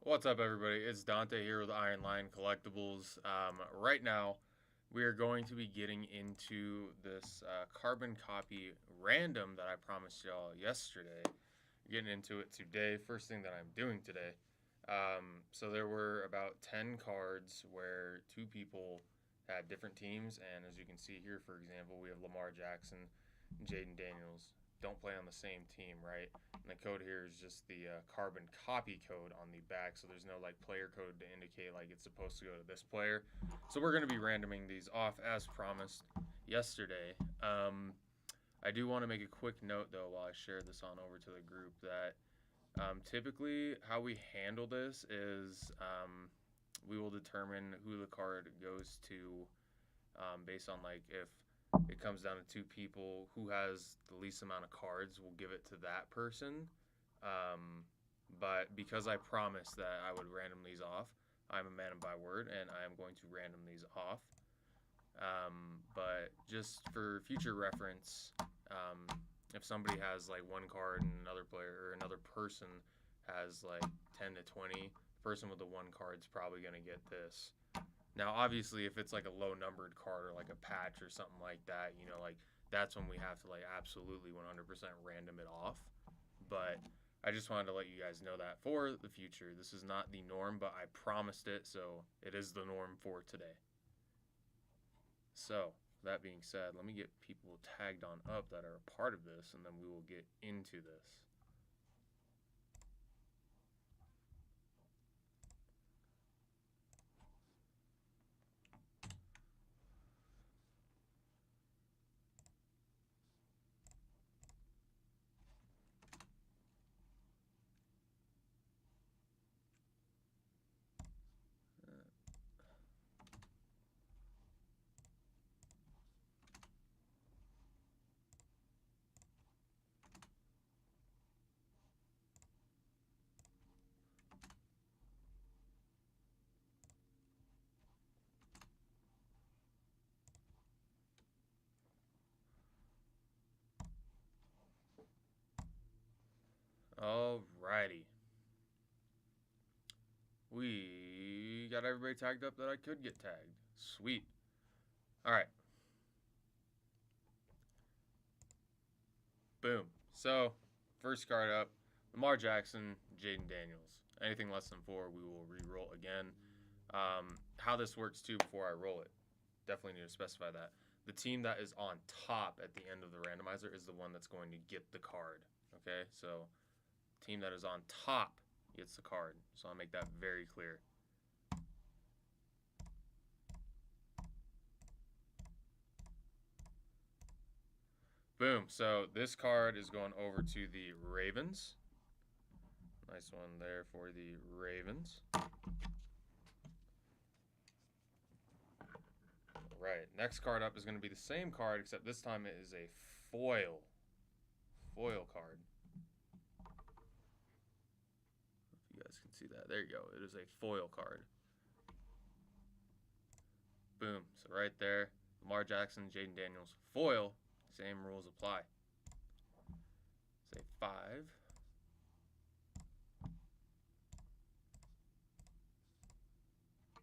What's up, everybody? It's Dante here with Iron Lion Collectibles. Right now, we are going to be getting into this carbon copy random that I promised y'all yesterday. Getting into it today. First thing that I'm doing today. So there were about 10 cards where two people had different teams, and as you can see here, for example, we have Lamar Jackson and Jaden Daniels. Don't play on the same team, right? And the code here is just the carbon copy code on the back, so there's no like player code to indicate like it's supposed to go to this player. So we're going to be randoming these off as promised yesterday. I do want to make a quick note though while I share this on over to the group that typically how we handle this is we will determine who the card goes to based on like if it comes down to two people who has the least amount of cards, we'll give it to that person. Um, but because I promised that I would random these off, I'm a man of my word, and I am going to random these off. But just for future reference, if somebody has like one card and another player or another person has like 10 to 20, the person with the one card is probably going to get this. Now, obviously, if it's like a low numbered card or like a patch or something like that, like that's when we have to like absolutely 100% random it off. But I just wanted to let you guys know that for the future. This is not the norm, but I promised it, so it is the norm for today. So, that being said, let me get people tagged on up that are a part of this, and then we will get into this. Alrighty. We got everybody tagged up that I could get tagged. Sweet. Alright. Boom. So, first card up, Lamar Jackson, Jaden Daniels. Anything less than 4, we will re-roll again. How this works too before I roll it, definitely need to specify that. The team that is on top at the end of the randomizer is the one that's going to get the card. Okay, so team that is on top gets the card. So I'll make that very clear. Boom. So this card is going over to the Ravens. Nice one there for the Ravens. Right. Next card up is going to be the same card, except this time it is a foil. Foil card. If you guys can see that. There you go. It is a foil card. Boom. So right there, Lamar Jackson, Jaden Daniels, foil. Same rules apply. Say 5.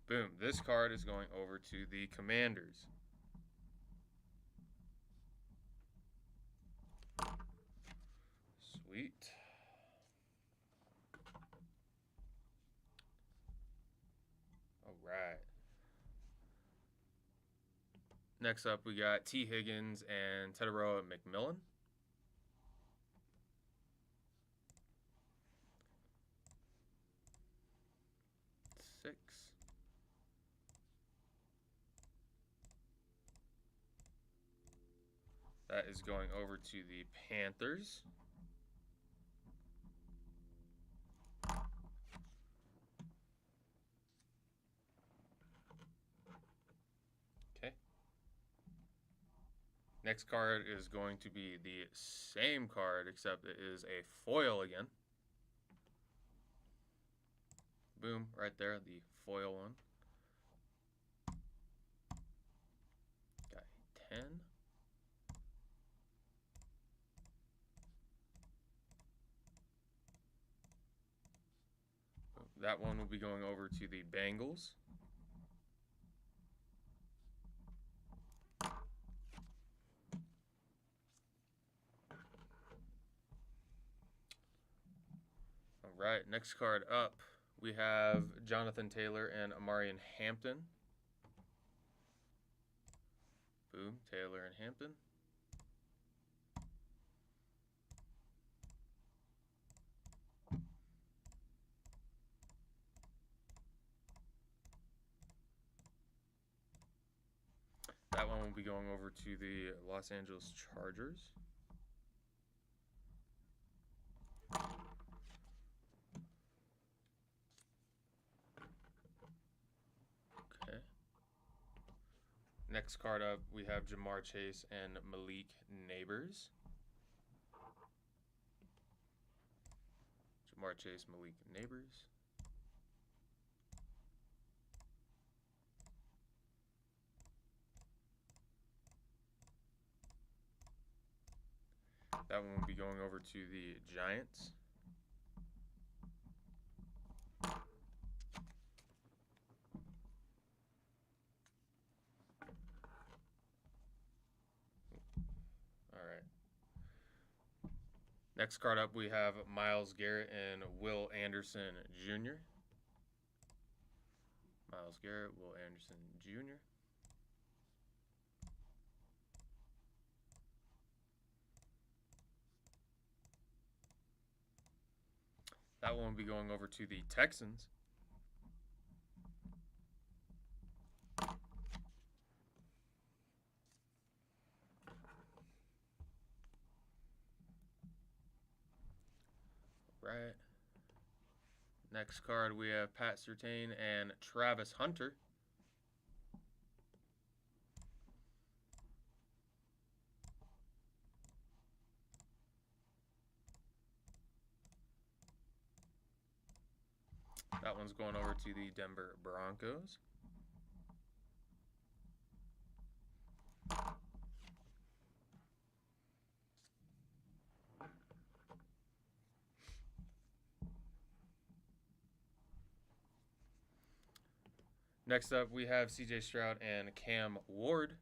Boom. This card is going over to the Commanders. Sweet. All right. Next up, we got T. Higgins and Teteroa McMillan. 6. That is going over to the Panthers. Okay. Next card is going to be the same card, except it is a foil again. Boom, right there, the foil one. Got a 10. That one will be going over to the Bengals. All right, next card up, we have Jonathan Taylor and Amarian Hampton. Boom, Taylor and Hampton. That one will be going over to the Los Angeles Chargers. Okay. Next card up, we have Jamar Chase and Malik Neighbors. Jamar Chase, Malik Neighbors. That one will be going over to the Giants. All right. Next card up, we have Myles Garrett and Will Anderson Jr. Myles Garrett, Will Anderson Jr. That one will be going over to the Texans. Right. Next card, we have Pat Surtain and Travis Hunter. That one's going over to the Denver Broncos. Next up, we have CJ Stroud and Cam Ward.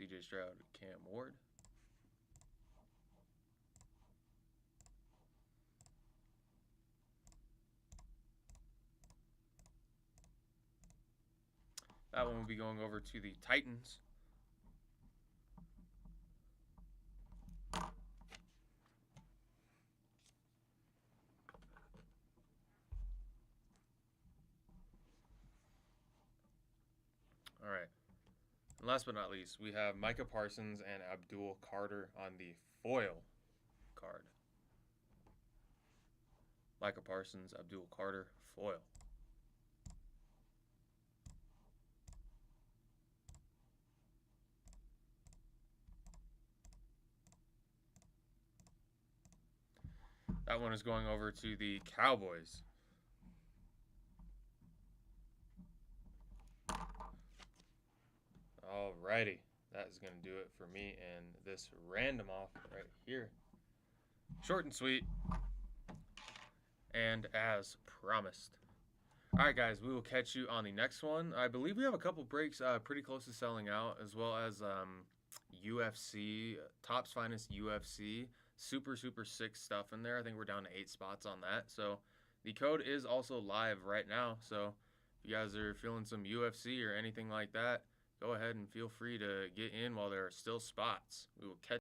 CJ Stroud, Cam Ward. That one will be going over to the Titans. All right. And last but not least, we have Micah Parsons and Abdul Carter on the foil card. Micah Parsons, Abdul Carter, foil. That one is going over to the Cowboys. Alrighty, that is going to do it for me and this random off right here. Short and sweet, and as promised. Alright guys, we will catch you on the next one. I believe we have a couple breaks pretty close to selling out, as well as UFC, Topps Finest UFC. Super sick stuff in there. I think we're down to 8 spots on that. So the code is also live right now. So if you guys are feeling some UFC or anything like that, go ahead and feel free to get in while there are still spots. We will catch